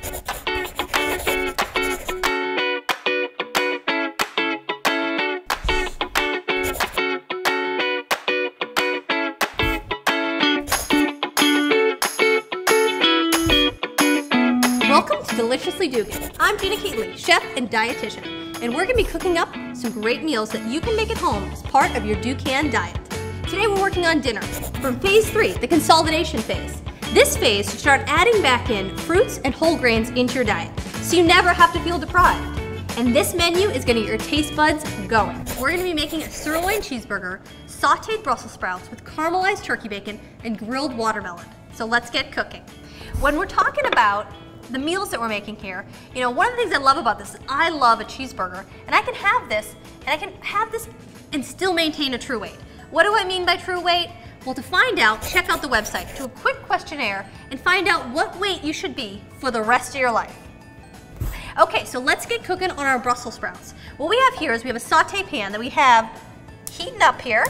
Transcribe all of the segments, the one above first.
Welcome to Deliciously Dukan. I'm Gina Keatley, chef and dietitian, and we're going to be cooking up some great meals that you can make at home as part of your Dukan diet. Today we're working on dinner from phase 3, the consolidation phase. This phase should start adding back in fruits and whole grains into your diet, so you never have to feel deprived. And this menu is going to get your taste buds going. We're going to be making a sirloin cheeseburger, sauteed Brussels sprouts with caramelized turkey bacon, and grilled watermelon. So let's get cooking. When we're talking about the meals that we're making here, you know, one of the things I love about this is I love a cheeseburger, and I can have this and still maintain a true weight. What do I mean by true weight? Well, to find out, check out the website, do a quick questionnaire, and find out what weight you should be for the rest of your life. Okay, so let's get cooking on our Brussels sprouts. What we have here is we have a saute pan that we have heating up here.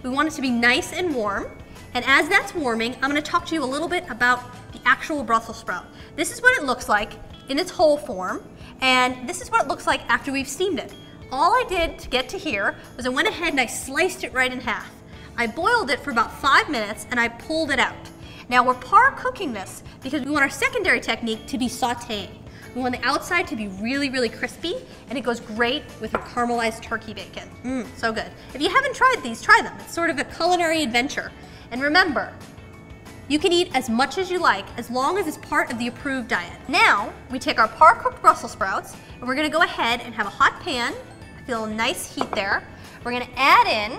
We want it to be nice and warm, and as that's warming, I'm going to talk to you a little bit about the actual Brussels sprout. This is what it looks like in its whole form, and this is what it looks like after we've steamed it. All I did to get to here was I went ahead and I sliced it right in half. I boiled it for about 5 minutes and I pulled it out. Now we're par cooking this because we want our secondary technique to be sauteing. We want the outside to be really, really crispy, and it goes great with your caramelized turkey bacon. So good. If you haven't tried these, try them. It's sort of a culinary adventure. And remember, you can eat as much as you like as long as it's part of the approved diet. Now, we take our par-cooked Brussels sprouts, and we're gonna go ahead and have a hot pan. I feel a nice heat there. We're gonna add in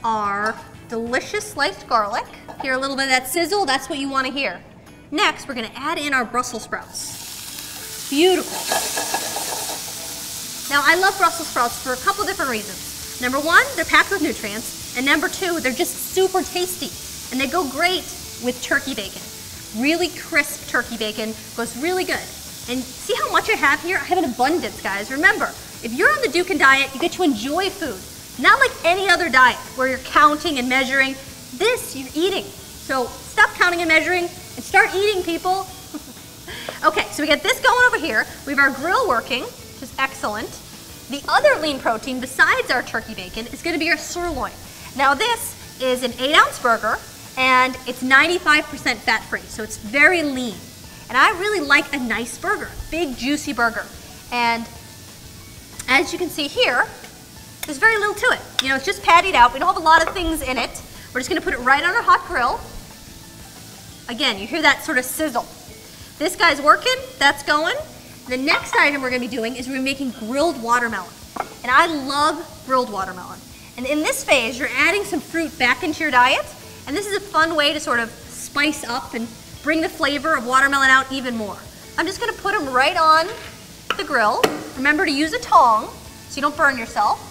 our delicious sliced garlic. Hear a little bit of that sizzle, that's what you wanna hear. Next, we're gonna add in our Brussels sprouts. Beautiful. Now, I love Brussels sprouts for a couple different reasons. Number one, they're packed with nutrients, and number two, they're just super tasty, and they go great with turkey bacon. Really crisp turkey bacon goes really good. And see how much I have here? I have an abundance, guys. Remember, if you're on the Dukan diet, you get to enjoy food. Not like any other diet where you're counting and measuring. This, you're eating. So stop counting and measuring and start eating, people. Okay, so we got this going over here. We have our grill working, which is excellent. The other lean protein besides our turkey bacon is gonna be our sirloin. Now this is an 8-ounce burger, and it's 95% fat-free, so it's very lean. And I really like a nice burger, big juicy burger. And as you can see here, there's very little to it. You know, it's just pattied out. We don't have a lot of things in it. We're just gonna put it right on our hot grill. Again, you hear that sort of sizzle. This guy's working, that's going. The next item we're gonna be doing is we're making grilled watermelon. And I love grilled watermelon. And in this phase, you're adding some fruit back into your diet. And this is a fun way to sort of spice up and bring the flavor of watermelon out even more. I'm just gonna put them right on the grill. Remember to use a tong so you don't burn yourself.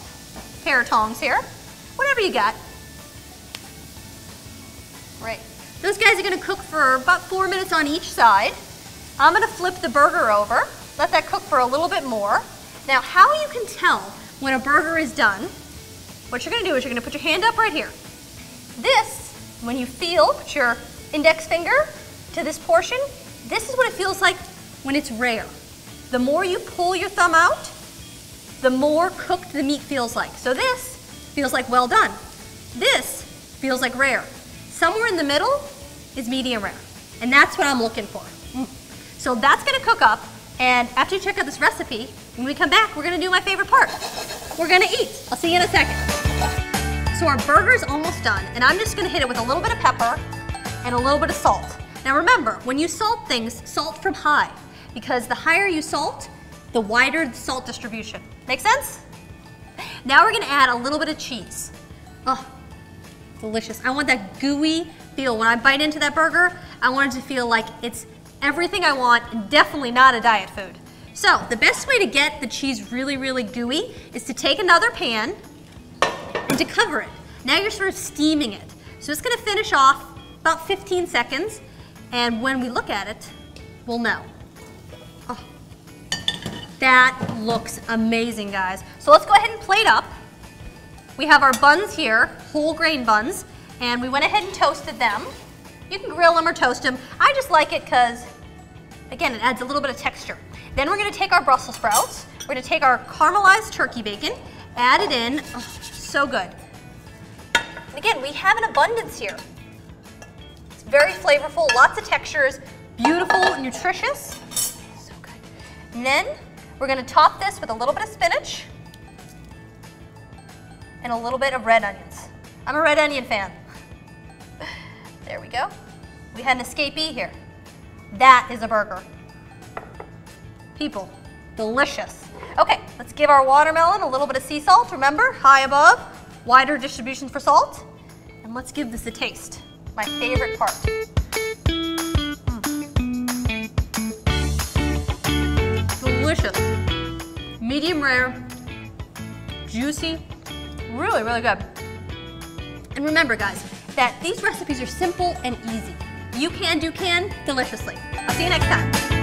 Pair of tongs here, whatever you got. Right. Those guys are gonna cook for about 4 minutes on each side. I'm gonna flip the burger over, let that cook for a little bit more. Now, how you can tell when a burger is done, what you're gonna do is you're gonna put your hand up right here. This, when you feel, put your index finger to this portion, this is what it feels like when it's rare. The more you pull your thumb out, the more cooked the meat feels like. So this feels like well done. This feels like rare. Somewhere in the middle is medium rare, and that's what I'm looking for. So that's gonna cook up, and after you check out this recipe, when we come back, we're gonna do my favorite part. We're gonna eat. I'll see you in a second. So our burger's almost done, and I'm just gonna hit it with a little bit of pepper and a little bit of salt. Now remember, when you salt things, salt from high, because the higher you salt, the wider the salt distribution. Make sense? Now we're gonna add a little bit of cheese. Oh, delicious. I want that gooey feel. When I bite into that burger, I want it to feel like it's everything I want, and definitely not a diet food. So the best way to get the cheese really, really gooey is to take another pan and to cover it. Now you're sort of steaming it. So it's gonna finish off about 15 seconds, and when we look at it, we'll know. Oh, that looks amazing, guys. So let's go ahead and plate up. We have our buns here, whole grain buns, and we went ahead and toasted them. You can grill them or toast them. I just like it because Again, it adds a little bit of texture. Then we're gonna take our Brussels sprouts, we're gonna take our caramelized turkey bacon, add it in, oh, so good. And again, we have an abundance here. It's very flavorful, lots of textures, beautiful, nutritious, so good. And then we're gonna top this with a little bit of spinach and a little bit of red onions. I'm a red onion fan. There we go. We had an escapee here. That is a burger. People, delicious. Okay, let's give our watermelon a little bit of sea salt. Remember, high above, wider distribution for salt. And let's give this a taste. My favorite part. Delicious. Medium rare, juicy, really, really good. And remember, guys, that these recipes are simple and easy. You can do deliciously. I'll see you next time.